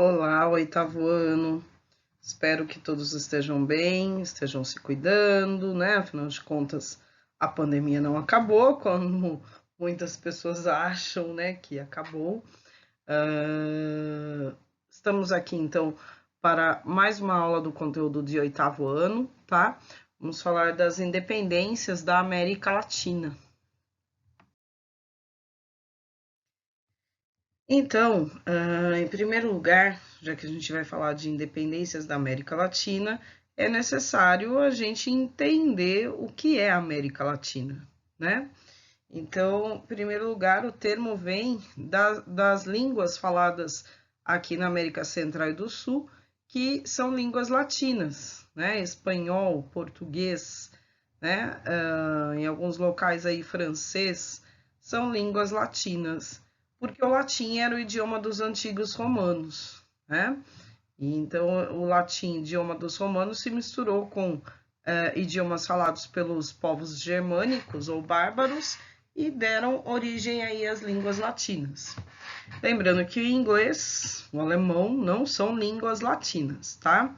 Olá, oitavo ano. Espero que todos estejam bem, estejam se cuidando, né? Afinal de contas, a pandemia não acabou, como muitas pessoas acham, né, que acabou. Estamos aqui, então, para mais uma aula do conteúdo de oitavo ano, tá? Vamos falar das independências da América Latina. Então, em primeiro lugar, já que a gente vai falar de independências da América Latina, é necessário a gente entender o que é a América Latina, né? Então, em primeiro lugar, o termo vem das línguas faladas aqui na América Central e do Sul, que são línguas latinas, né? Espanhol, português, né? Em alguns locais aí, francês, são línguas latinas, porque o latim era o idioma dos antigos romanos, né? E então, o latim, idioma dos romanos, se misturou com idiomas falados pelos povos germânicos ou bárbaros e deram origem aí às línguas latinas. Lembrando que o inglês, o alemão, não são línguas latinas, tá?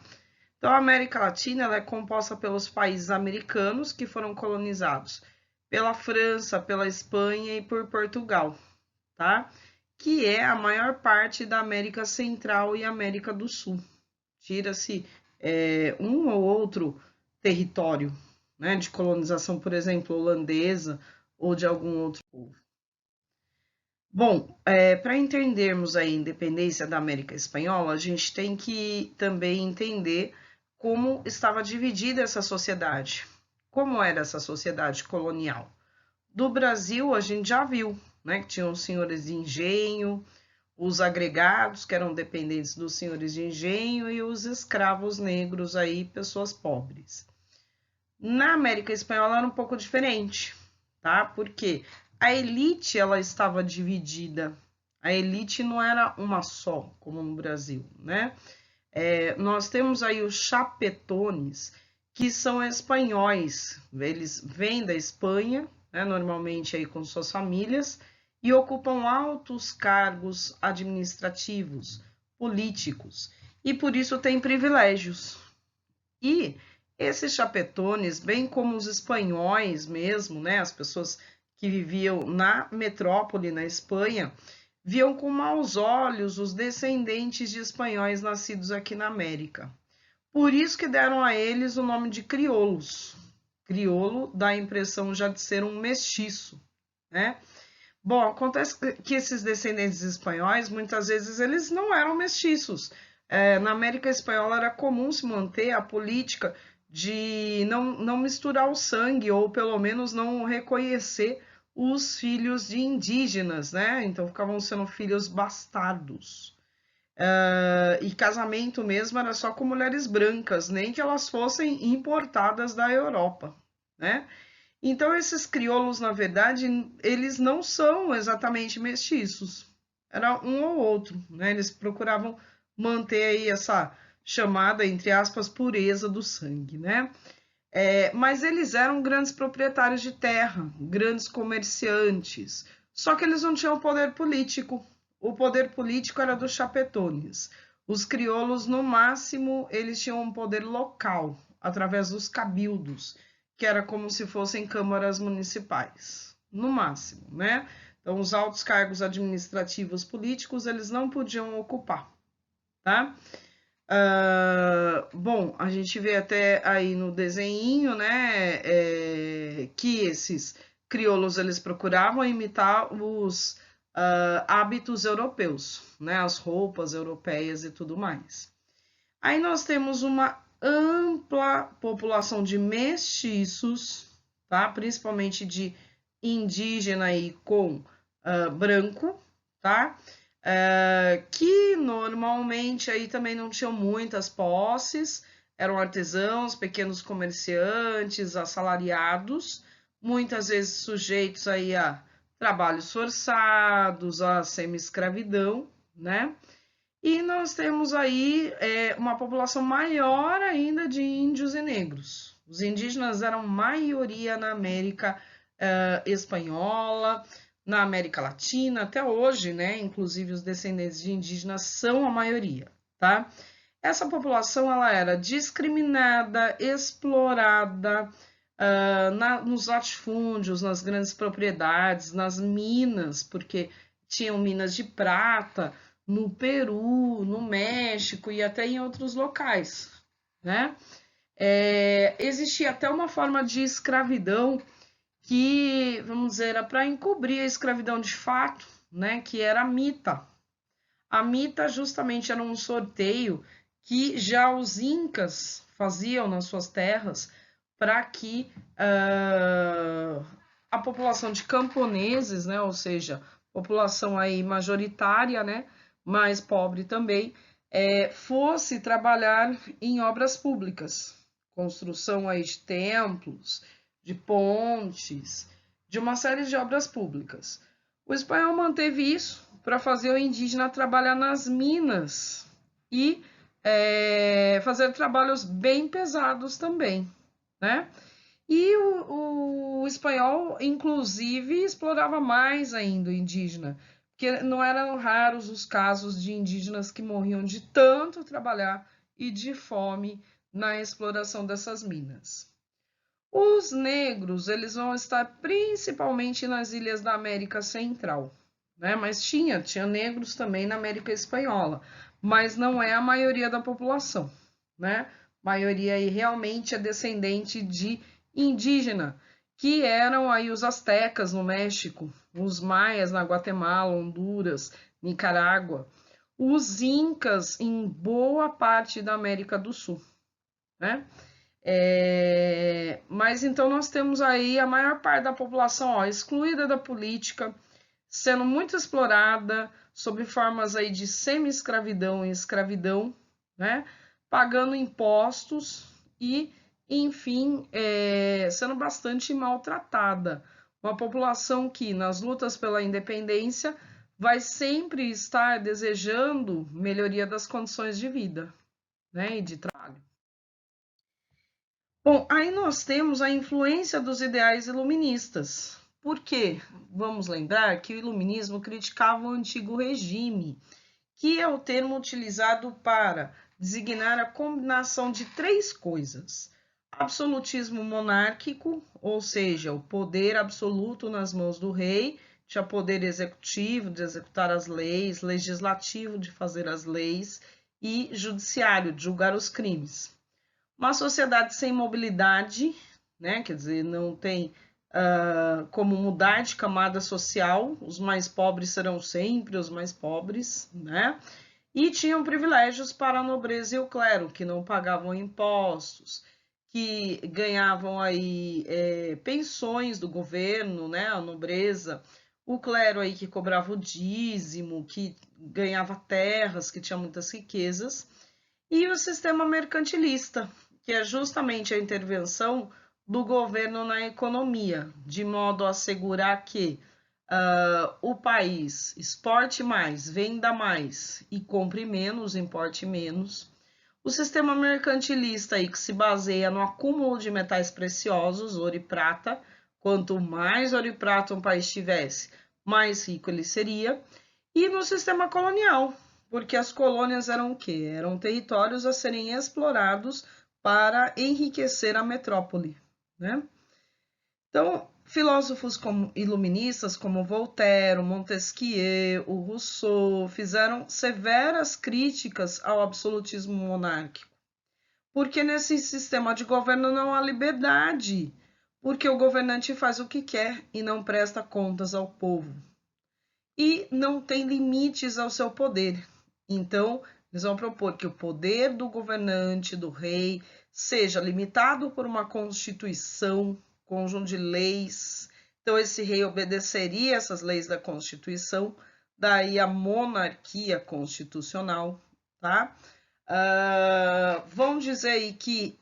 Então, a América Latina ela é composta pelos países americanos que foram colonizados pela França, pela Espanha e por Portugal, tá? Que é a maior parte da América Central e América do Sul. Tira-se um ou outro território, né, de colonização, por exemplo, holandesa ou de algum outro povo. Bom, para entendermos a independência da América Espanhola, a gente tem que também entender como estava dividida essa sociedade. Como era essa sociedade colonial? Do Brasil, a gente já viu, né, que tinham os senhores de engenho, os agregados, que eram dependentes dos senhores de engenho, e os escravos negros, aí, pessoas pobres. Na América Espanhola era um pouco diferente, tá? Porque a elite ela estava dividida. A elite não era uma só, como no Brasil, né? Nós temos aí os chapetones, que são espanhóis. Eles vêm da Espanha, né, normalmente aí com suas famílias, e ocupam altos cargos administrativos, políticos, e por isso têm privilégios. E esses chapetones, bem como os espanhóis mesmo, né, as pessoas que viviam na metrópole, na Espanha, viam com maus olhos os descendentes de espanhóis nascidos aqui na América. Por isso que deram a eles o nome de crioulos. Crioulo dá a impressão já de ser um mestiço, né? Bom, acontece que esses descendentes espanhóis, muitas vezes, eles não eram mestiços. Na América Espanhola era comum se manter a política de não misturar o sangue, ou pelo menos não reconhecer os filhos de indígenas, né? Então ficavam sendo filhos bastardos. E casamento mesmo era só com mulheres brancas, nem que elas fossem importadas da Europa, né? Então, esses crioulos, na verdade, eles não são exatamente mestiços. Era um ou outro, né? Eles procuravam manter aí essa chamada, entre aspas, pureza do sangue, né? Mas eles eram grandes proprietários de terra, grandes comerciantes. Só que eles não tinham poder político. O poder político era dos chapetones. Os crioulos, no máximo, eles tinham um poder local, através dos cabildos, que era como se fossem câmaras municipais, no máximo, né? Então, os altos cargos administrativos políticos, eles não podiam ocupar, tá? Bom, a gente vê até aí no desenho, né, que esses crioulos, eles procuravam imitar os hábitos europeus, né, as roupas europeias e tudo mais. Aí nós temos uma ampla população de mestiços, tá? Principalmente de indígena e com branco, tá? Que normalmente aí também não tinham muitas posses, eram artesãos, pequenos comerciantes, assalariados, muitas vezes sujeitos aí a trabalhos forçados, a semi-escravidão, né? E nós temos aí uma população maior ainda de índios e negros. Os indígenas eram maioria na América espanhola, na América Latina, até hoje, né? Inclusive os descendentes de indígenas são a maioria, tá? Essa população ela era discriminada, explorada nos latifúndios, nas grandes propriedades, nas minas, porque tinham minas de prata no Peru, no México e até em outros locais, né? Existia até uma forma de escravidão que, vamos dizer, era para encobrir a escravidão de fato, né? Que era a mita. A mita justamente era um sorteio que já os incas faziam nas suas terras para que a população de camponeses, né, ou seja, população aí majoritária, né, mais pobre também, fosse trabalhar em obras públicas, construção aí de templos, de pontes, de uma série de obras públicas. O espanhol manteve isso para fazer o indígena trabalhar nas minas e fazer trabalhos bem pesados também, né? E o espanhol, inclusive, explorava mais ainda o indígena, porque não eram raros os casos de indígenas que morriam de tanto trabalhar e de fome na exploração dessas minas. Os negros, eles vão estar principalmente nas ilhas da América Central, né? Mas tinha negros também na América Espanhola, mas não é a maioria da população, né? A maioria aí realmente é descendente de indígena, que eram aí os astecas no México, os maias na Guatemala, Honduras, Nicarágua, os incas em boa parte da América do Sul, né? Mas então nós temos aí a maior parte da população excluída da política, sendo muito explorada sob formas aí de semi-escravidão e escravidão, né? Pagando impostos e, enfim, sendo bastante maltratada. Uma população que, nas lutas pela independência, vai sempre estar desejando melhoria das condições de vida, né? E de trabalho. Bom, aí nós temos a influência dos ideais iluministas. Por quê? Vamos lembrar que o iluminismo criticava o antigo regime, que é o termo utilizado para designar a combinação de três coisas: absolutismo monárquico, ou seja, o poder absoluto nas mãos do rei, tinha poder executivo de executar as leis, legislativo de fazer as leis e judiciário de julgar os crimes. Uma sociedade sem mobilidade, né? Quer dizer, não tem como mudar de camada social, os mais pobres serão sempre os mais pobres, né? E tinham privilégios para a nobreza e o clero, que não pagavam impostos, que ganhavam aí pensões do governo, né? A nobreza, o clero aí que cobrava o dízimo, que ganhava terras, que tinha muitas riquezas, e o sistema mercantilista, que é justamente a intervenção do governo na economia, de modo a assegurar que o país exporte mais, venda mais e compre menos, importe menos. O sistema mercantilista aí que se baseia no acúmulo de metais preciosos, ouro e prata. Quanto mais ouro e prata um país tivesse, mais rico ele seria. E no sistema colonial, porque as colônias eram o quê? Eram territórios a serem explorados para enriquecer a metrópole, né? Então, filósofos como iluministas como Voltaire, Montesquieu, o Rousseau fizeram severas críticas ao absolutismo monárquico, porque nesse sistema de governo não há liberdade, porque o governante faz o que quer e não presta contas ao povo. E não tem limites ao seu poder. Então, eles vão propor que o poder do governante, do rei, seja limitado por uma constituição, conjunto de leis. Então, esse rei obedeceria essas leis da Constituição, daí a monarquia constitucional, tá? Vão dizer aí que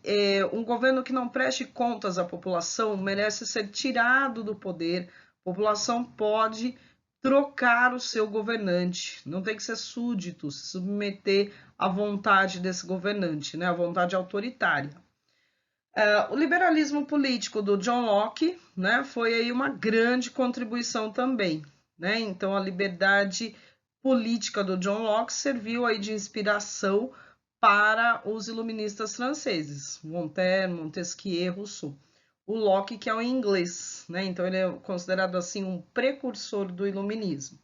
um governo que não preste contas à população merece ser tirado do poder. A população pode trocar o seu governante, não tem que ser súdito, se submeter à vontade desse governante, né? À vontade autoritária. O liberalismo político do John Locke, né, foi aí uma grande contribuição também, né? Então a liberdade política do John Locke serviu aí de inspiração para os iluministas franceses, Voltaire, Montesquieu, Rousseau. O Locke que é o inglês, né? Então ele é considerado assim um precursor do iluminismo.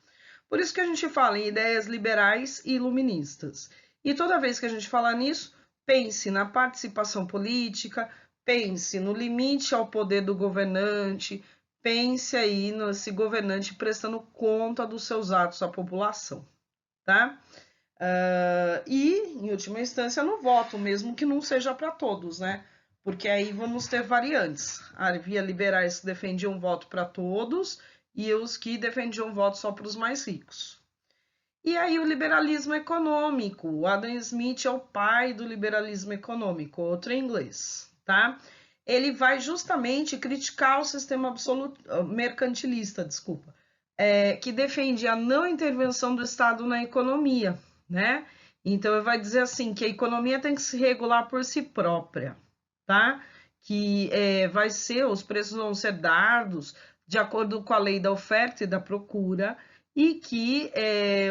Por isso que a gente fala em ideias liberais e iluministas. E toda vez que a gente fala nisso, pense na participação política, pense no limite ao poder do governante, pense aí nesse governante prestando conta dos seus atos à população, tá? E, em última instância, no voto, mesmo que não seja para todos, né? Porque aí vamos ter variantes. Havia liberais que defendiam voto para todos e os que defendiam voto só para os mais ricos. E aí o liberalismo econômico, o Adam Smith é o pai do liberalismo econômico, outro em inglês, tá? Ele vai justamente criticar o sistema absoluto, mercantilista, desculpa, que defende a não intervenção do Estado na economia, né? Então ele vai dizer assim que a economia tem que se regular por si própria, tá? Que vai ser, os preços vão ser dados de acordo com a lei da oferta e da procura, e que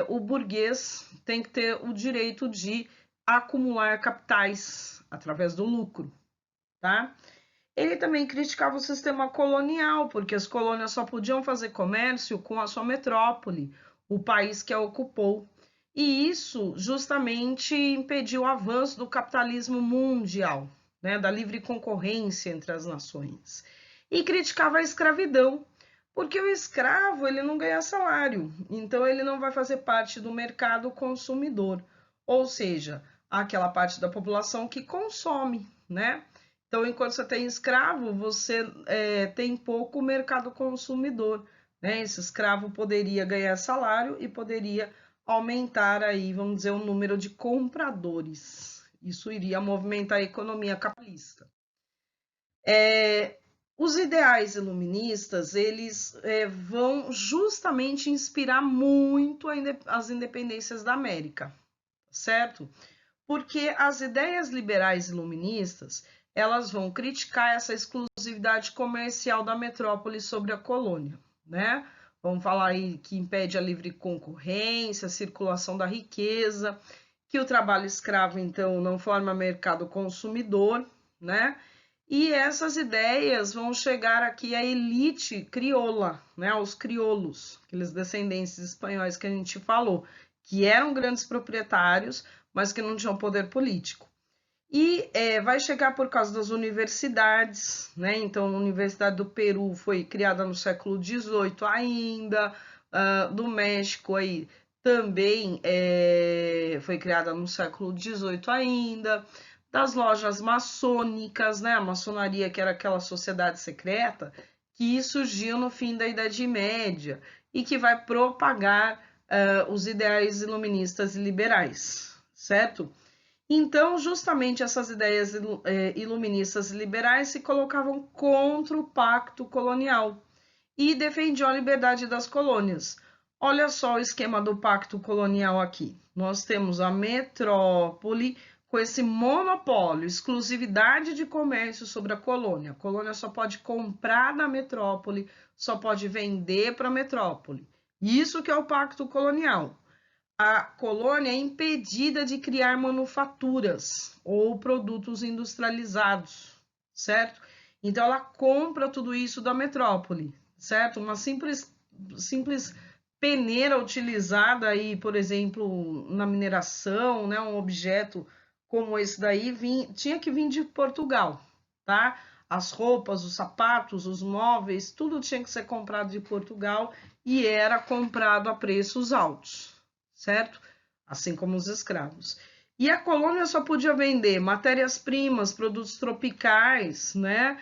o burguês tem que ter o direito de acumular capitais através do lucro, tá? Ele também criticava o sistema colonial, porque as colônias só podiam fazer comércio com a sua metrópole, o país que a ocupou. E isso justamente impediu o avanço do capitalismo mundial, né, da livre concorrência entre as nações. E criticava a escravidão, porque o escravo ele não ganha salário, então ele não vai fazer parte do mercado consumidor, ou seja, aquela parte da população que consome, né? Então, enquanto você tem escravo, você tem pouco mercado consumidor, né? Esse escravo poderia ganhar salário e poderia aumentar aí, vamos dizer, o número de compradores. Isso iria movimentar a economia capitalista. Os ideais iluministas, eles vão justamente inspirar muito as independências da América, certo? Porque as ideias liberais iluministas, elas vão criticar essa exclusividade comercial da metrópole sobre a colônia, né? Vamos falar aí que impede a livre concorrência, a circulação da riqueza, que o trabalho escravo, então, não forma mercado consumidor, né? E essas ideias vão chegar aqui à elite crioula, né? Os crioulos, aqueles descendentes espanhóis que a gente falou, que eram grandes proprietários, mas que não tinham poder político. E vai chegar por causa das universidades, né? Então, a Universidade do Peru foi criada no século XVIII ainda, do México aí também foi criada no século XVIII ainda, das lojas maçônicas, né? A maçonaria, que era aquela sociedade secreta que surgiu no fim da Idade Média e que vai propagar os ideais iluministas e liberais, certo? Então, justamente essas ideias iluministas e liberais se colocavam contra o pacto colonial e defendiam a liberdade das colônias. Olha só o esquema do pacto colonial aqui. Nós temos a metrópole com esse monopólio, exclusividade de comércio sobre a colônia. A colônia só pode comprar da metrópole, só pode vender para a metrópole. Isso que é o pacto colonial. A colônia é impedida de criar manufaturas ou produtos industrializados, certo? Então ela compra tudo isso da metrópole, certo? Uma simples peneira utilizada aí, por exemplo, na mineração, né, um objeto como esse daí tinha que vir de Portugal, tá? As roupas, os sapatos, os móveis, tudo tinha que ser comprado de Portugal e era comprado a preços altos, certo? Assim como os escravos. E a colônia só podia vender matérias-primas, produtos tropicais, né,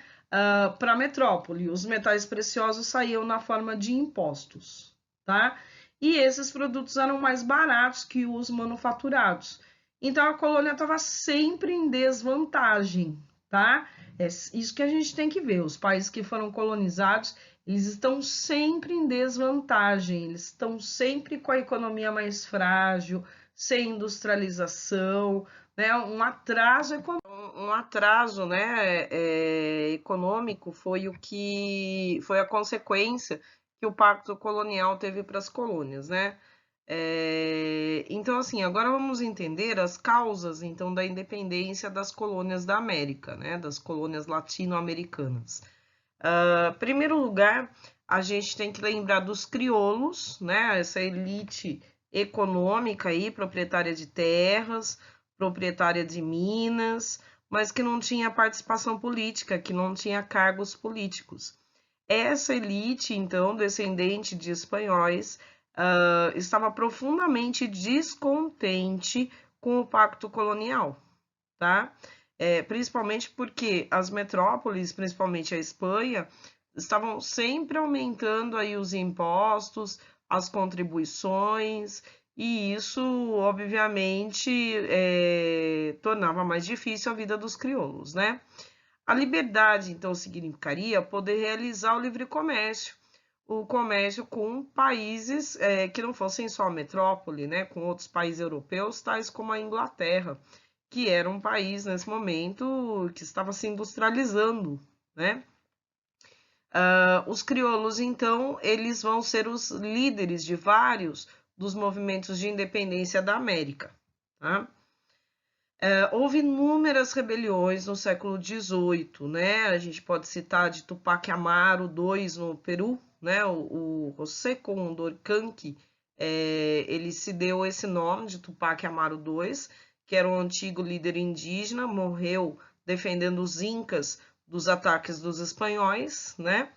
para a metrópole. Os metais preciosos saíam na forma de impostos, tá? E esses produtos eram mais baratos que os manufaturados. Então a colônia estava sempre em desvantagem, tá? É isso que a gente tem que ver. Os países que foram colonizados, eles estão sempre em desvantagem, eles estão sempre com a economia mais frágil, sem industrialização, né? Um atraso, né, econômico foi o que foi a consequência que o Pacto Colonial teve para as colônias, né? Então, assim, agora vamos entender as causas, então, da independência das colônias da América, né? Das colônias latino-americanas. Primeiro lugar, a gente tem que lembrar dos crioulos, né? Essa elite econômica aí, proprietária de terras, proprietária de minas, mas que não tinha participação política, que não tinha cargos políticos. Essa elite, então, descendente de espanhóis, estava profundamente descontente com o pacto colonial, tá? Principalmente porque as metrópoles, principalmente a Espanha, estavam sempre aumentando aí os impostos, as contribuições, e isso, obviamente, tornava mais difícil a vida dos crioulos, né? A liberdade, então, significaria poder realizar o livre comércio, o comércio com países que não fossem só a metrópole, né? Com outros países europeus, tais como a Inglaterra, que era um país nesse momento que estava se industrializando, né? Os crioulos, então, eles vão ser os líderes de vários dos movimentos de independência da América. Tá? Houve inúmeras rebeliões no século XVIII, né? A gente pode citar de Tupac Amaru II no Peru, né? O José Condorcanqui, ele se deu esse nome de Tupac Amaru II, que era um antigo líder indígena, morreu defendendo os incas dos ataques dos espanhóis, né?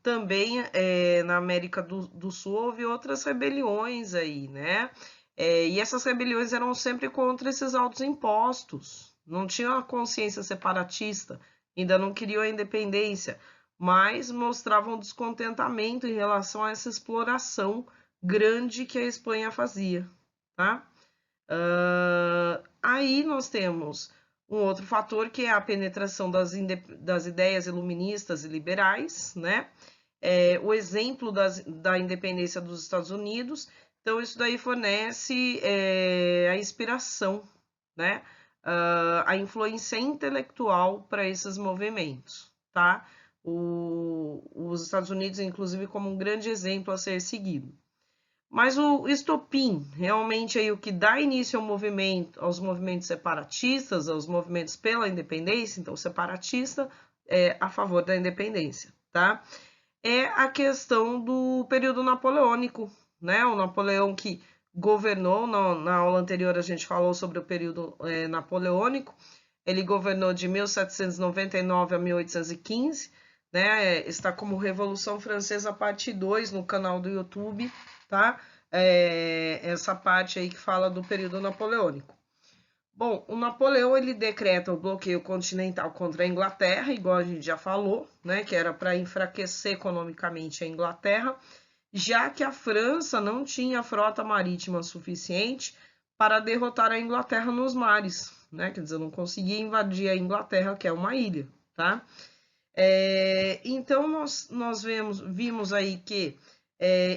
Também na América do Sul houve outras rebeliões aí, né? E essas rebeliões eram sempre contra esses altos impostos, não tinham a consciência separatista, ainda não queriam a independência, mas mostravam descontentamento em relação a essa exploração grande que a Espanha fazia, tá? Aí nós temos um outro fator que é a penetração das ideias iluministas e liberais, né? O exemplo da independência dos Estados Unidos. Então, isso daí fornece a inspiração, né? A influência intelectual para esses movimentos, tá? Os Estados Unidos, inclusive, como um grande exemplo a ser seguido. Mas o estopim, realmente aí o que dá início ao movimento, aos movimentos separatistas, aos movimentos pela independência, então separatista é a favor da independência, tá? É a questão do período napoleônico, né? O Napoleão que governou, na aula anterior a gente falou sobre o período napoleônico, ele governou de 1799 a 1815, né? Está como Revolução Francesa parte 2 no canal do YouTube, tá? Essa parte aí que fala do período napoleônico. Bom, o Napoleão ele decreta o bloqueio continental contra a Inglaterra, igual a gente já falou, né, que era para enfraquecer economicamente a Inglaterra, já que a França não tinha frota marítima suficiente para derrotar a Inglaterra nos mares, né? Quer dizer, não conseguia invadir a Inglaterra, que é uma ilha, tá? Então nós vimos aí que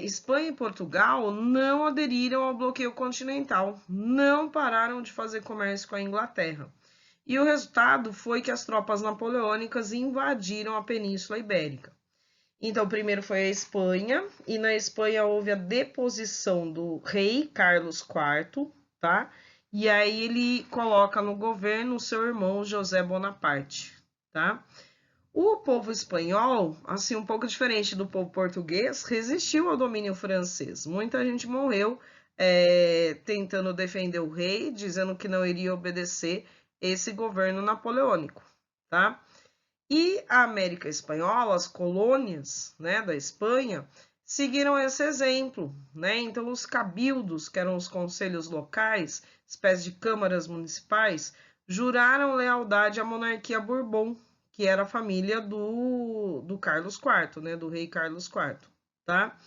Espanha e Portugal não aderiram ao bloqueio continental, não pararam de fazer comércio com a Inglaterra. E o resultado foi que as tropas napoleônicas invadiram a Península Ibérica. Então, primeiro foi a Espanha, e na Espanha houve a deposição do rei Carlos IV, tá? E aí ele coloca no governo o seu irmão José Bonaparte, tá? O povo espanhol, assim, um pouco diferente do povo português, resistiu ao domínio francês. Muita gente morreu tentando defender o rei, dizendo que não iria obedecer esse governo napoleônico, tá? E a América Espanhola, as colônias, né, da Espanha, seguiram esse exemplo, né? Então, os cabildos, que eram os conselhos locais, espécie de câmaras municipais, juraram lealdade à monarquia Bourbon, que era a família do Carlos IV, né, do rei Carlos IV, tá?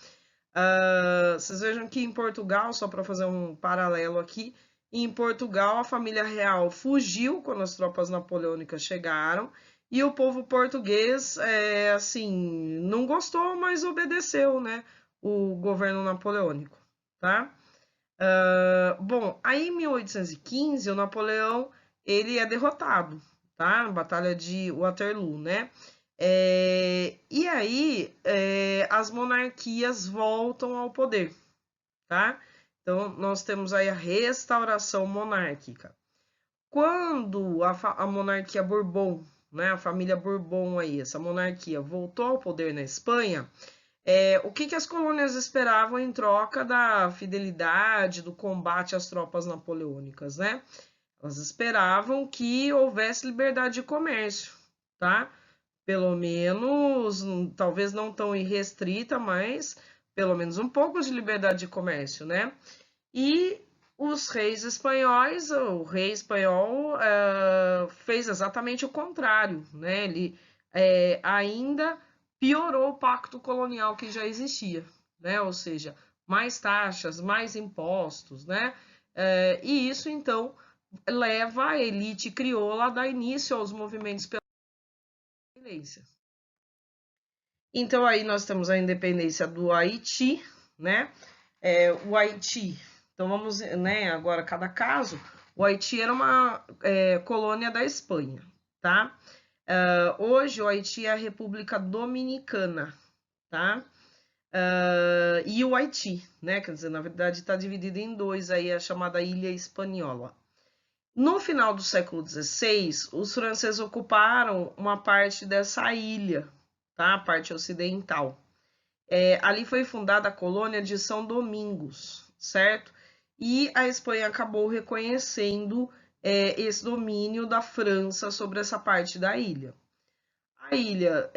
Vocês vejam que em Portugal, só para fazer um paralelo aqui, em Portugal a família real fugiu quando as tropas napoleônicas chegaram e o povo português, assim, não gostou, mas obedeceu, né, o governo napoleônico, tá? Bom, aí em 1815 o Napoleão ele é derrotado, tá? Na Batalha de Waterloo, né? E aí as monarquias voltam ao poder, tá? Então nós temos aí a restauração monárquica. Quando a monarquia Bourbon, né, a família Bourbon aí, essa monarquia voltou ao poder na Espanha, o que as colônias esperavam em troca da fidelidade, do combate às tropas napoleônicas, né? Elas esperavam que houvesse liberdade de comércio, tá? Pelo menos, talvez não tão irrestrita, mas pelo menos um pouco de liberdade de comércio, né? E os reis espanhóis, o rei espanhol fez exatamente o contrário, né? Ele ainda piorou o pacto colonial que já existia, né? Ou seja, mais taxas, mais impostos, né? E isso então leva a elite crioula a dar início aos movimentos pela independência. Então aí nós temos a independência do Haiti, né? O Haiti. Então vamos, né? Agora cada caso. O Haiti era uma colônia da Espanha, tá? Hoje o Haiti é a República Dominicana, tá? E o Haiti, né? Quer dizer, na verdade está dividido em dois aí, a chamada Ilha Espanhola. No final do século XVI, os franceses ocuparam uma parte dessa ilha, tá? A parte ocidental. Ali foi fundada a colônia de São Domingos, certo? E a Espanha acabou reconhecendo esse domínio da França sobre essa parte da ilha. A ilha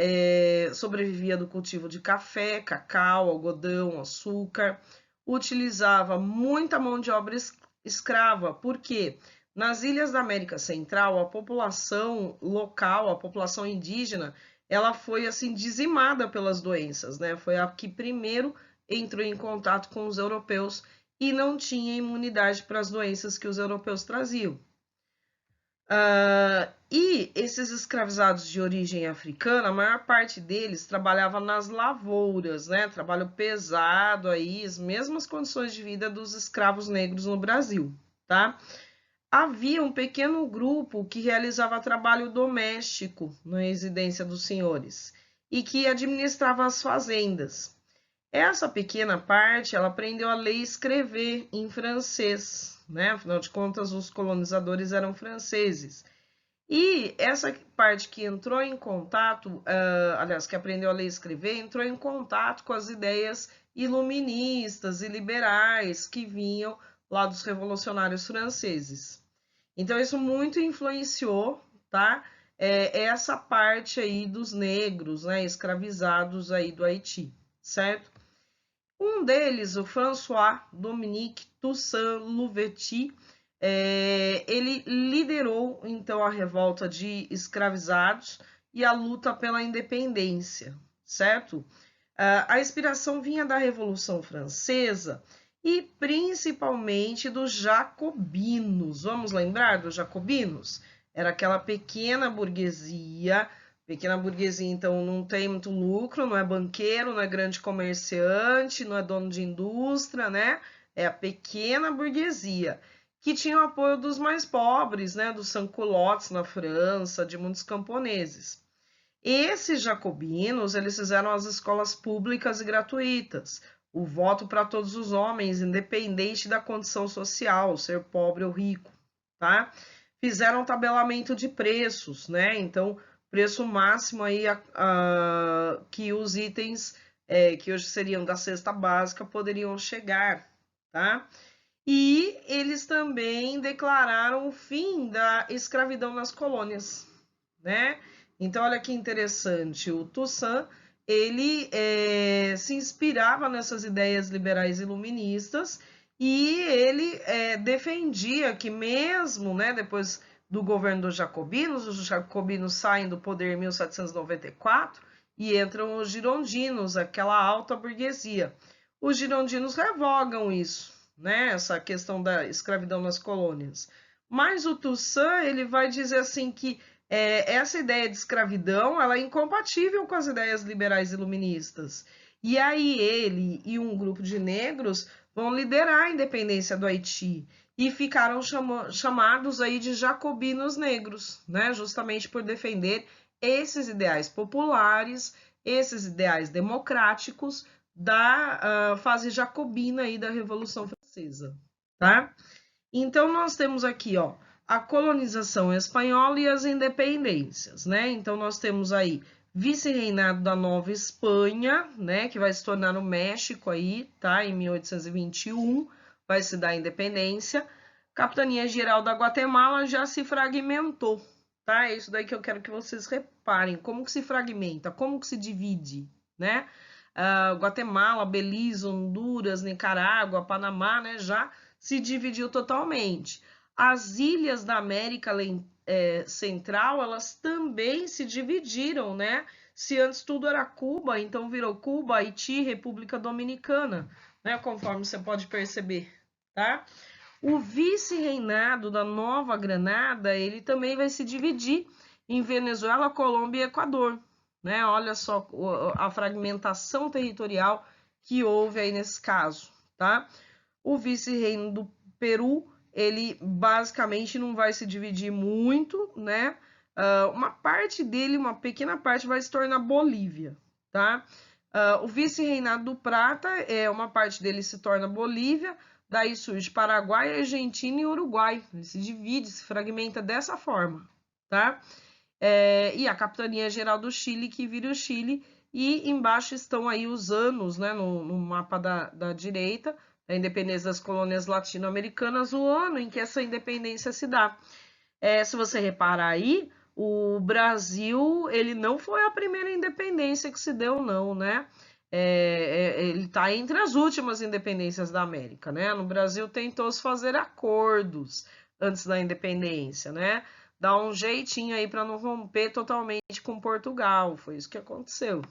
sobrevivia do cultivo de café, cacau, algodão, açúcar, utilizava muita mão de obra escrava, porque nas ilhas da América Central, a população local, a população indígena, ela foi assim dizimada pelas doenças, né? Foi a que primeiro entrou em contato com os europeus e não tinha imunidade para as doenças que os europeus traziam. E esses escravizados de origem africana, a maior parte deles trabalhava nas lavouras, né? Trabalho pesado aí, as mesmas condições de vida dos escravos negros no Brasil, tá? Havia um pequeno grupo que realizava trabalho doméstico na residência dos senhores e que administrava as fazendas. Essa pequena parte, ela aprendeu a ler e escrever em francês, né? Afinal de contas, os colonizadores eram franceses. E essa parte que entrou em contato, aliás, que aprendeu a ler e escrever, entrou em contato com as ideias iluministas e liberais que vinham lá dos revolucionários franceses. Então, isso muito influenciou, tá? Essa parte aí dos negros, né, escravizados aí do Haiti, certo? Um deles, o François Dominique Toussaint Louverture, ele liderou então a revolta de escravizados e a luta pela independência, certo? A inspiração vinha da Revolução Francesa e principalmente dos jacobinos. Vamos lembrar dos jacobinos? Era aquela pequena burguesia. Pequena burguesia, então, não tem muito lucro, não é banqueiro, não é grande comerciante, não é dono de indústria, né? É a pequena burguesia, que tinha o apoio dos mais pobres, né? Dos sans-culottes na França, de muitos camponeses. Esses jacobinos, eles fizeram as escolas públicas e gratuitas, o voto para todos os homens, independente da condição social, ser pobre ou rico, tá? Fizeram tabelamento de preços, né? Então, preço máximo aí que os itens que hoje seriam da cesta básica poderiam chegar, tá? E eles também declararam o fim da escravidão nas colônias, né? Então, olha que interessante, o Toussaint, ele se inspirava nessas ideias liberais iluministas e ele defendia que mesmo, né, depois do governo dos jacobinos saem do poder em 1794 e entram os girondinos, aquela alta burguesia. Os girondinos revogam isso, né, essa questão da escravidão nas colônias. Mas o Toussaint, ele vai dizer assim que essa ideia de escravidão ela é incompatível com as ideias liberais iluministas. E aí ele e um grupo de negros vão liderar a independência do Haiti e ficaram chamados aí de jacobinos negros, né? Justamente por defender esses ideais populares, esses ideais democráticos da fase jacobina aí da Revolução Francesa, tá? Então nós temos aqui, ó, a colonização espanhola e as independências, né? Então nós temos aí vice-reinado da Nova Espanha, né, que vai se tornar o México aí, tá? Em 1821 vai se dar a independência. Capitania Geral da Guatemala já se fragmentou, tá? É isso daí que eu quero que vocês reparem, como que se fragmenta, como que se divide, né? Guatemala, Belize, Honduras, Nicarágua, Panamá, né, já se dividiu totalmente. As ilhas da América Central, elas também se dividiram, né? Se antes tudo era Cuba, então virou Cuba, Haiti, República Dominicana, né? Conforme você pode perceber, tá? O vice-reinado da Nova Granada, ele também vai se dividir em Venezuela, Colômbia e Equador, né? Olha só a fragmentação territorial que houve aí nesse caso, tá? O vice-reino do Peru, ele basicamente não vai se dividir muito, né? Uma parte dele, uma pequena parte, vai se tornar Bolívia, tá? O vice-reinado do Prata, uma parte dele se torna Bolívia, daí surge Paraguai, Argentina e Uruguai. Ele se divide, se fragmenta dessa forma, tá? E a Capitania Geral do Chile, que vira o Chile, e embaixo estão aí os anos, né, no mapa da direita, da independência das colônias latino-americanas, o ano em que essa independência se dá. Se você reparar aí, o Brasil, ele não foi a primeira independência que se deu, não, né? Ele está entre as últimas independências da América, né? No Brasil tentou-se fazer acordos antes da independência, né? Dar um jeitinho aí para não romper totalmente com Portugal, foi isso que aconteceu.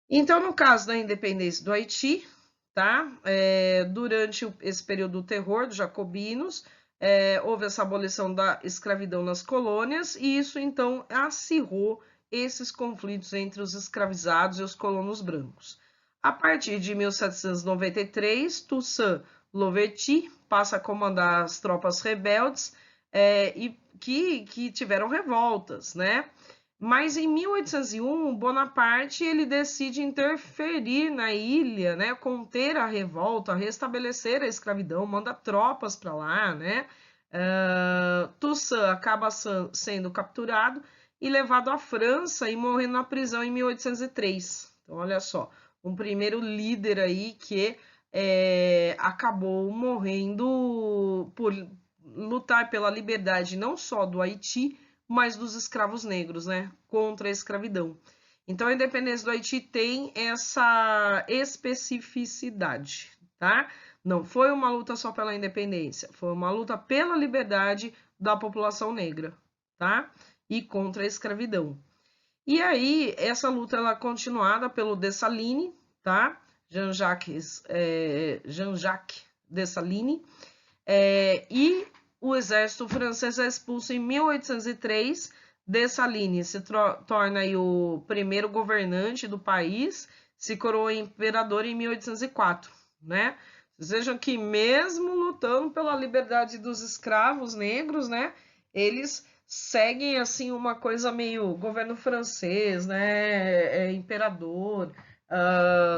Então, no caso da independência do Haiti, tá? Durante esse período do terror dos jacobinos, houve essa abolição da escravidão nas colônias, e isso então acirrou esses conflitos entre os escravizados e os colonos brancos. A partir de 1793, Toussaint Louverture passa a comandar as tropas rebeldes e que tiveram revoltas, né? Mas em 1801, Bonaparte ele decide interferir na ilha, né, conter a revolta, restabelecer a escravidão, manda tropas para lá, né? Toussaint acaba sendo capturado e levado à França e morrendo na prisão em 1803. Então, olha só, um primeiro líder aí que acabou morrendo por lutar pela liberdade não só do Haiti, mas dos escravos negros, né? Contra a escravidão. Então, a independência do Haiti tem essa especificidade, tá? Não foi uma luta só pela independência, foi uma luta pela liberdade da população negra, tá? E contra a escravidão. E aí, essa luta ela é continuada pelo Dessalines, tá? Jean-Jacques Dessalines, e o exército francês é expulso em 1803. Dessalines se torna aí o primeiro governante do país, se coroa imperador em 1804, né? Vocês vejam que mesmo lutando pela liberdade dos escravos negros, né, eles seguem assim uma coisa meio governo francês, né, imperador,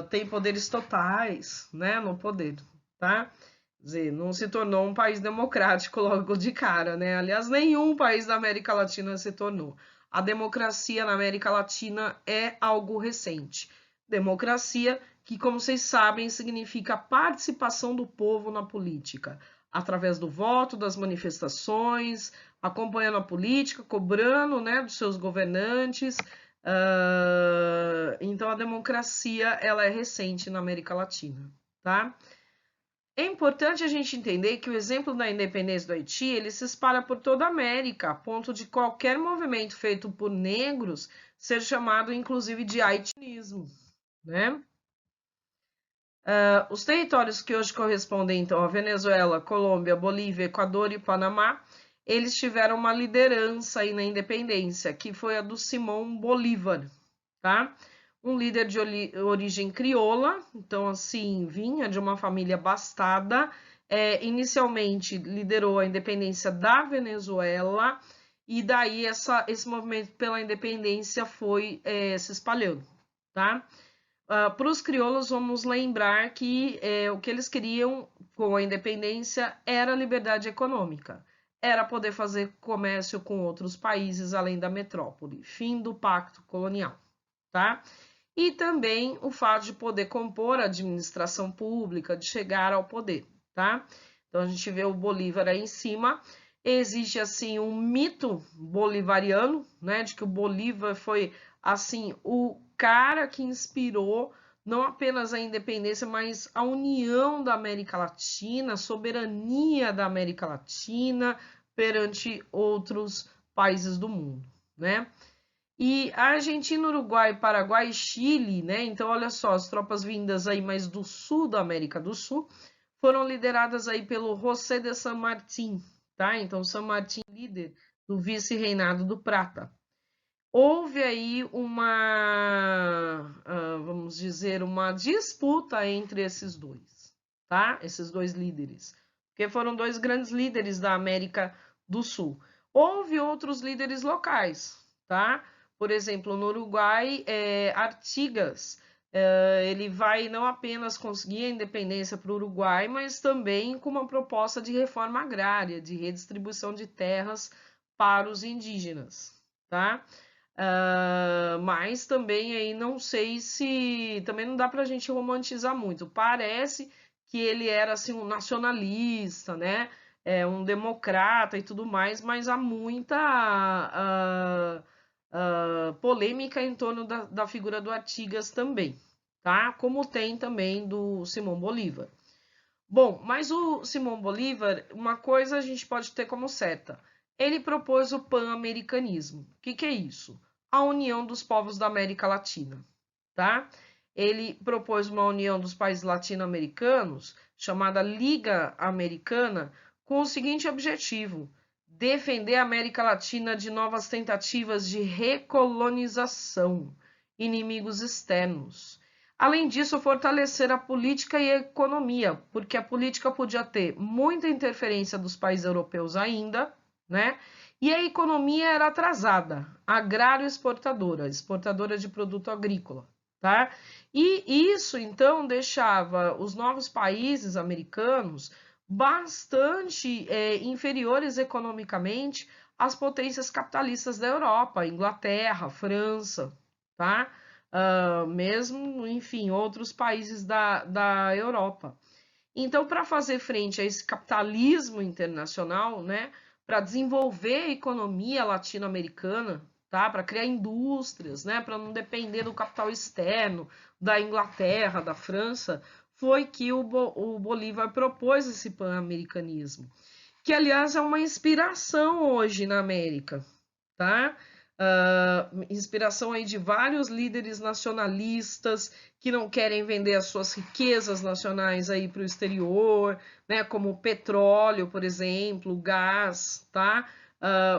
tem poderes totais, né, no poder, tá? Dizer, não se tornou um país democrático logo de cara, né? Aliás, nenhum país da América Latina se tornou. A democracia na América Latina é algo recente. Democracia que, como vocês sabem, significa participação do povo na política, através do voto, das manifestações, acompanhando a política, cobrando, né, dos seus governantes. Então, a democracia ela é recente na América Latina, tá? É importante a gente entender que o exemplo da independência do Haiti ele se espalha por toda a América, a ponto de qualquer movimento feito por negros ser chamado, inclusive, de haitianismo, né? Os territórios que hoje correspondem, então, a Venezuela, Colômbia, Bolívia, Equador e Panamá, eles tiveram uma liderança aí na independência, que foi a do Simão Bolívar, tá? um líder de origem crioula, então assim, vinha de uma família abastada, inicialmente liderou a independência da Venezuela, e daí esse movimento pela independência foi se espalhando, tá? Para os crioulos, vamos lembrar que o que eles queriam com a independência era liberdade econômica, era poder fazer comércio com outros países além da metrópole, fim do pacto colonial, tá? E também o fato de poder compor a administração pública, de chegar ao poder, tá? Então a gente vê o Bolívar aí em cima. Existe assim um mito bolivariano, né, de que o Bolívar foi assim o cara que inspirou não apenas a independência, mas a união da América Latina, a soberania da América Latina perante outros países do mundo, né? E a Argentina, Uruguai, Paraguai e Chile, né? Então, olha só, as tropas vindas aí mais do sul da América do Sul foram lideradas aí pelo José de San Martín, tá? Então, San Martín, líder do vice-reinado do Prata. Houve aí vamos dizer, uma disputa entre esses dois, tá? Esses dois líderes, porque foram dois grandes líderes da América do Sul. Houve outros líderes locais, tá? Por exemplo, no Uruguai, Artigas, ele vai não apenas conseguir a independência para o Uruguai, mas também com uma proposta de reforma agrária, de redistribuição de terras para os indígenas, tá? Mas também aí não sei se... Também não dá para a gente romantizar muito. Parece que ele era assim, um nacionalista, né? Um democrata e tudo mais, mas há muita polêmica em torno da figura do Artigas também, tá? Como tem também do Simão Bolívar. Bom, mas o Simão Bolívar, uma coisa a gente pode ter como certa. Ele propôs o pan-americanismo. O que é isso? A união dos povos da América Latina, tá? Ele propôs uma união dos países latino-americanos, chamada Liga Americana, com o seguinte objetivo: defender a América Latina de novas tentativas de recolonização, inimigos externos. Além disso, fortalecer a política e a economia, porque a política podia ter muita interferência dos países europeus ainda, né? E a economia era atrasada, agrário-exportadora, exportadora de produto agrícola, tá? E isso, então, deixava os novos países americanos bastante inferiores economicamente às potências capitalistas da Europa, Inglaterra, França, tá? Mesmo, enfim, outros países da Europa. Então, para fazer frente a esse capitalismo internacional, né, para desenvolver a economia latino-americana, tá, para criar indústrias, né, para não depender do capital externo, da Inglaterra, da França, foi que o Bolívar propôs esse pan-americanismo, que, aliás, é uma inspiração hoje na América, tá? Inspiração aí de vários líderes nacionalistas que não querem vender as suas riquezas nacionais aí para o exterior, né, como o petróleo, por exemplo, o gás, tá?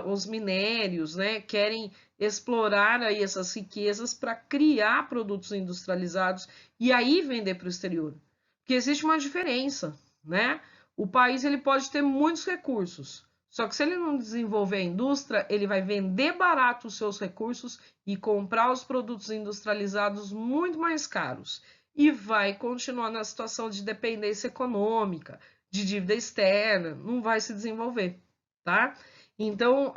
Os minérios, né, querem explorar aí essas riquezas para criar produtos industrializados e aí vender para o exterior. Porque existe uma diferença, né? O país ele pode ter muitos recursos, só que se ele não desenvolver a indústria, ele vai vender barato os seus recursos e comprar os produtos industrializados muito mais caros. E vai continuar na situação de dependência econômica, de dívida externa, não vai se desenvolver, tá? Então,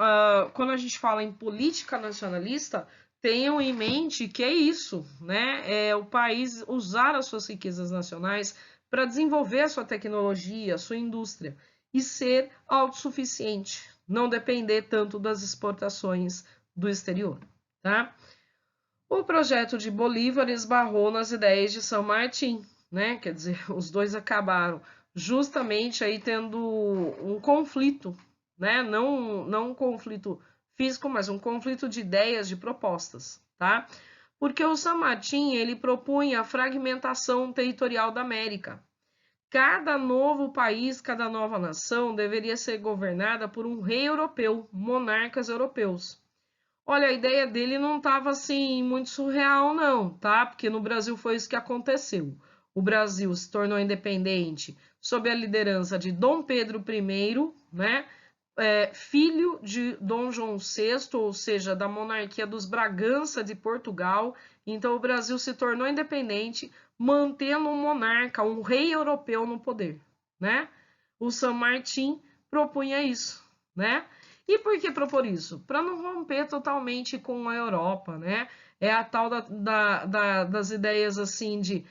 quando a gente fala em política nacionalista, tenham em mente que é isso, né? É o país usar as suas riquezas nacionais para desenvolver a sua tecnologia, a sua indústria e ser autossuficiente, não depender tanto das exportações do exterior, tá? O projeto de Bolívar esbarrou nas ideias de São Martin, né? Quer dizer, os dois acabaram justamente aí tendo um conflito, né? Não um conflito físico, mas um conflito de ideias, de propostas, tá? Porque o São Martin, ele propunha a fragmentação territorial da América. Cada novo país, cada nova nação deveria ser governada por um rei europeu, monarcas europeus. Olha, a ideia dele não estava assim muito surreal, não, tá? Porque no Brasil foi isso que aconteceu. O Brasil se tornou independente sob a liderança de Dom Pedro I, né? Filho de Dom João VI, ou seja, da monarquia dos Bragança de Portugal. Então o Brasil se tornou independente, mantendo um monarca, um rei europeu no poder, né? O San Martín propunha isso, né? E por que propor isso? Para não romper totalmente com a Europa, né? É a tal das ideias assim de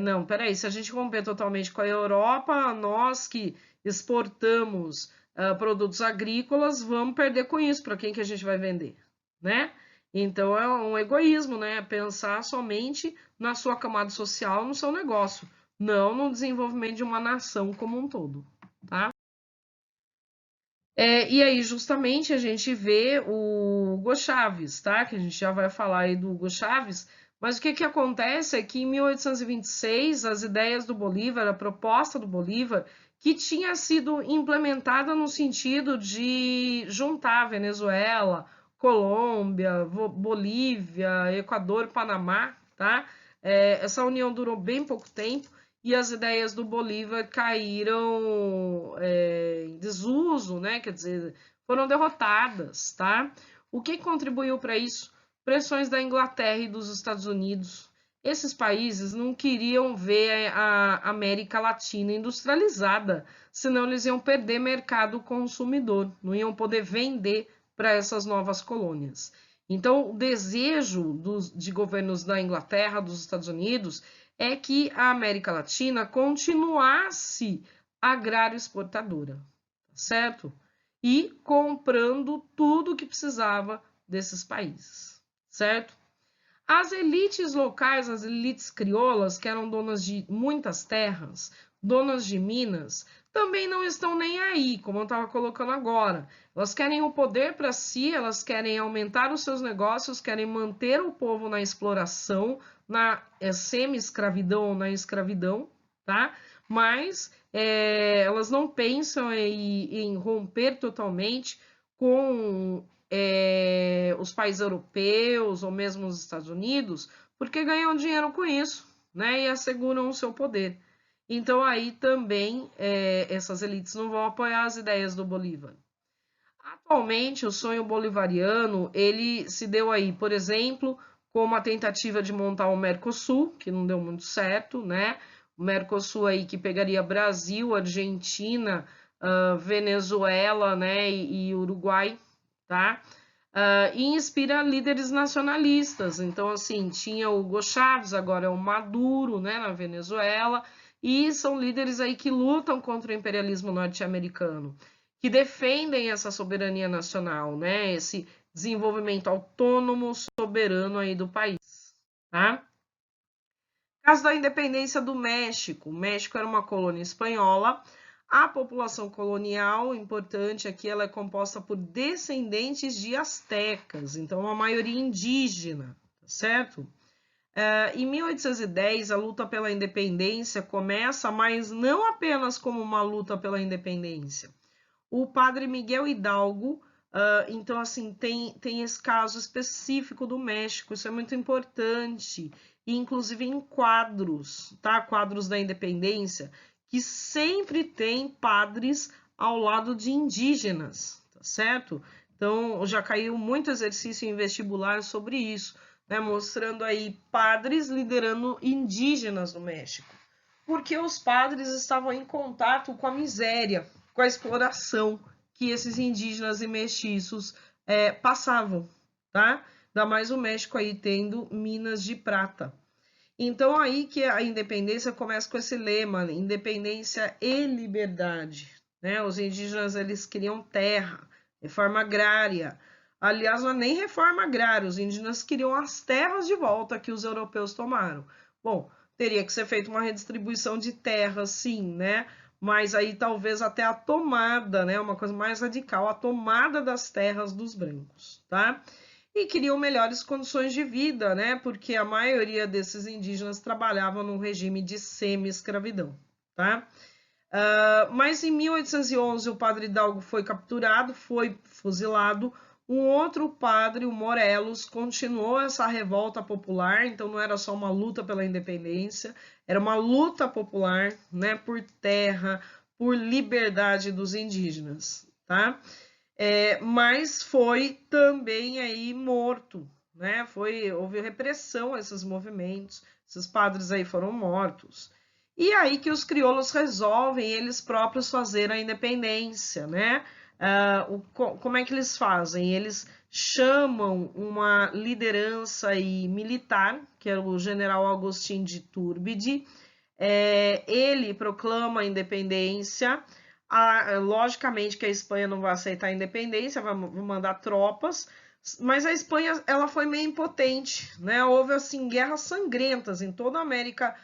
não, peraí, se a gente romper totalmente com a Europa, nós que exportamos produtos agrícolas, vamos perder com isso, para quem que a gente vai vender, né? Então é um egoísmo, né? Pensar somente na sua camada social, no seu negócio, não no desenvolvimento de uma nação como um todo, tá? E aí, justamente, a gente vê o Hugo Chávez, tá? Que a gente já vai falar aí do Hugo Chávez, mas o que que acontece é que em 1826, as ideias do Bolívar, a proposta do Bolívar, que tinha sido implementada no sentido de juntar Venezuela, Colômbia, Bolívia, Equador, Panamá, tá? Essa união durou bem pouco tempo, e as ideias do Bolívar caíram em desuso, né? Quer dizer, foram derrotadas, tá? O que contribuiu para isso? Pressões da Inglaterra e dos Estados Unidos. Esses países não queriam ver a América Latina industrializada, senão eles iam perder mercado consumidor, não iam poder vender para essas novas colônias. Então, o desejo de governos da Inglaterra, dos Estados Unidos, é que a América Latina continuasse agrário exportadora, certo? E comprando tudo que precisava desses países, certo? As elites locais, as elites crioulas, que eram donas de muitas terras, donas de minas, também não estão nem aí, como eu estava colocando agora. Elas querem o poder para si, elas querem aumentar os seus negócios, querem manter o povo na exploração, na semi-escravidão ou na escravidão, tá? Mas elas não pensam em romper totalmente com os países europeus ou mesmo os Estados Unidos, porque ganham dinheiro com isso, né? E asseguram o seu poder. Então aí também essas elites não vão apoiar as ideias do Bolívar. Atualmente, o sonho bolivariano, ele se deu aí, por exemplo, com uma tentativa de montar o Mercosul, que não deu muito certo, né? O Mercosul aí que pegaria Brasil, Argentina, Venezuela, né, e Uruguai, tá? E inspira líderes nacionalistas. Então, assim, tinha o Hugo Chávez, agora é o Maduro, né, na Venezuela, e são líderes aí que lutam contra o imperialismo norte-americano, que defendem essa soberania nacional, né, esse desenvolvimento autônomo, soberano aí do país, tá? Caso da independência do México. O México era uma colônia espanhola. A população colonial, importante aqui, ela é composta por descendentes de astecas, então uma maioria indígena, certo? Em 1810, a luta pela independência começa, mas não apenas como uma luta pela independência. O padre Miguel Hidalgo, então, assim, tem esse caso específico do México, isso é muito importante, e inclusive em quadros, tá? Quadros da independência, que sempre tem padres ao lado de indígenas, tá certo? Então, já caiu muito exercício em vestibular sobre isso, né? Mostrando aí padres liderando indígenas no México. Porque os padres estavam em contato com a miséria, com a exploração que esses indígenas e mestiços passavam, tá? Ainda mais o México aí tendo minas de prata. Então aí que a independência começa com esse lema, independência e liberdade, né? Os indígenas eles queriam terra, reforma agrária. Aliás, não é nem reforma agrária, os indígenas queriam as terras de volta que os europeus tomaram. Bom, teria que ser feita uma redistribuição de terras, sim, né? Mas aí talvez até a tomada, né? Uma coisa mais radical, a tomada das terras dos brancos, tá? E queriam melhores condições de vida, né? Porque a maioria desses indígenas trabalhavam num regime de semi-escravidão, tá? Mas em 1811 o padre Hidalgo foi capturado, foi fuzilado. Um outro padre, o Morelos, continuou essa revolta popular, então não era só uma luta pela independência, era uma luta popular, né, por terra, por liberdade dos indígenas, tá? Mas foi também aí morto, né? Houve repressão a esses movimentos, esses padres aí foram mortos. E aí que os crioulos resolvem eles próprios fazer a independência, né? Como é que eles fazem? Eles chamam uma liderança aí militar, que era o general Agostinho de Iturbide, ele proclama a independência. Logicamente que a Espanha não vai aceitar a independência, vai mandar tropas, mas a Espanha ela foi meio impotente, né? Houve assim guerras sangrentas em toda a América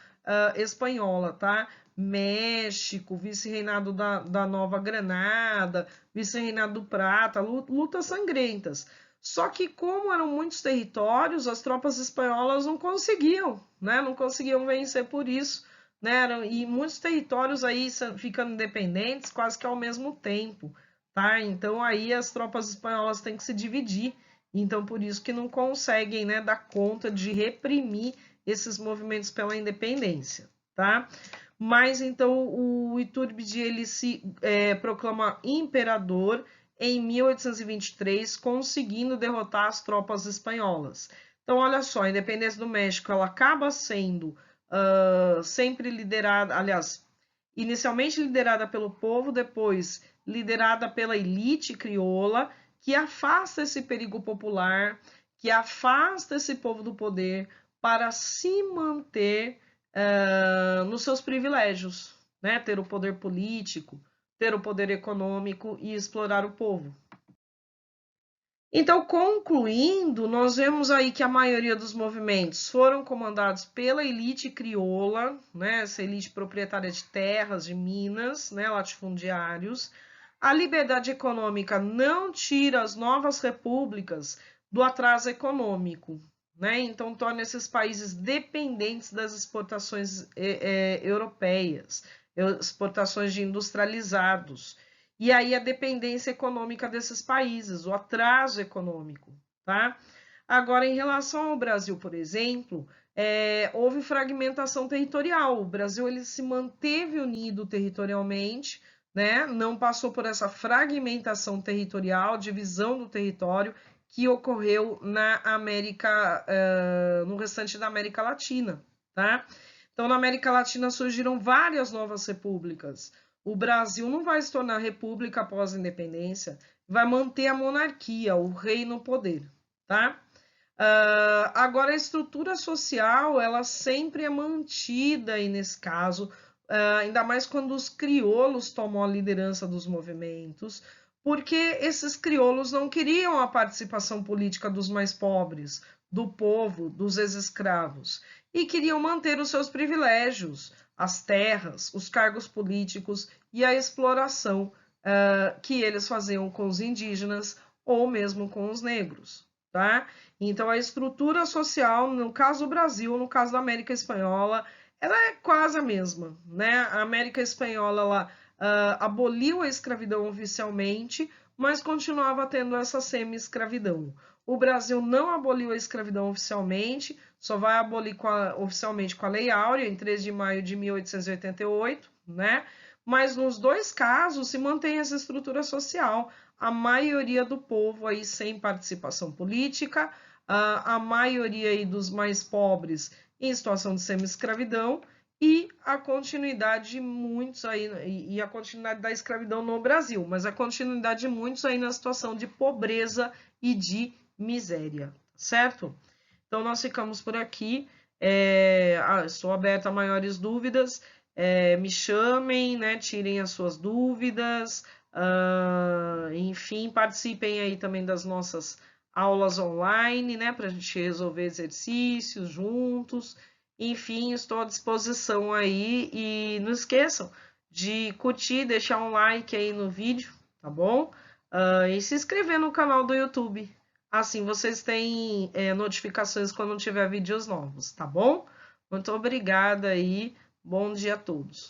espanhola, tá? México, vice-reinado da Nova Granada, vice-reinado do Prata, lutas sangrentas. Só que como eram muitos territórios, as tropas espanholas não conseguiam, né? Não conseguiam vencer por isso, né? E muitos territórios aí ficando independentes quase que ao mesmo tempo, tá? Então aí as tropas espanholas têm que se dividir, então por isso que não conseguem, né, dar conta de reprimir esses movimentos pela independência, tá? Mas então o Iturbide ele se proclama imperador em 1823, conseguindo derrotar as tropas espanholas. Então olha só, a independência do México ela acaba sendo sempre liderada, aliás, inicialmente liderada pelo povo, depois liderada pela elite crioula, que afasta esse perigo popular, que afasta esse povo do poder para se manter nos seus privilégios, né? Ter o poder político, ter o poder econômico e explorar o povo. Então, concluindo, nós vemos aí que a maioria dos movimentos foram comandados pela elite crioula, né, essa elite proprietária de terras, de minas, né, latifundiários. A liberdade econômica não tira as novas repúblicas do atraso econômico, né? Então torna esses países dependentes das exportações europeias, exportações de industrializados. E aí a dependência econômica desses países, o atraso econômico, tá? Agora, em relação ao Brasil, por exemplo, houve fragmentação territorial. O Brasil ele se manteve unido territorialmente, né? Não passou por essa fragmentação territorial, divisão do território que ocorreu na América, no restante da América Latina, tá? Então, na América Latina surgiram várias novas repúblicas. O Brasil não vai se tornar república após a independência, vai manter a monarquia, o rei no poder, tá? Agora, a estrutura social, ela sempre é mantida aí nesse caso, ainda mais quando os crioulos tomam a liderança dos movimentos, porque esses crioulos não queriam a participação política dos mais pobres, do povo, dos ex-escravos, e queriam manter os seus privilégios, as terras, os cargos políticos e a exploração que eles faziam com os indígenas ou mesmo com os negros, tá? Então, a estrutura social, no caso do Brasil, no caso da América Espanhola, ela é quase a mesma, né? A América Espanhola, ela aboliu a escravidão oficialmente, mas continuava tendo essa semi-escravidão. O Brasil não aboliu a escravidão oficialmente, só vai abolir oficialmente com a Lei Áurea, em 3 de maio de 1888, né? Mas nos dois casos se mantém essa estrutura social, a maioria do povo aí sem participação política, a maioria aí dos mais pobres em situação de semi-escravidão e a continuidade de muitos aí, e a continuidade da escravidão no Brasil, mas a continuidade de muitos aí na situação de pobreza e de miséria, certo? Então, nós ficamos por aqui. Estou aberta a maiores dúvidas. Me chamem, né? Tirem as suas dúvidas. Enfim, participem aí também das nossas aulas online, né? Para a gente resolver exercícios juntos. Enfim, estou à disposição aí. E não esqueçam de curtir, deixar um like aí no vídeo, tá bom? E se inscrever no canal do YouTube. Assim vocês têm notificações quando tiver vídeos novos, tá bom? Muito obrigada aí, bom dia a todos.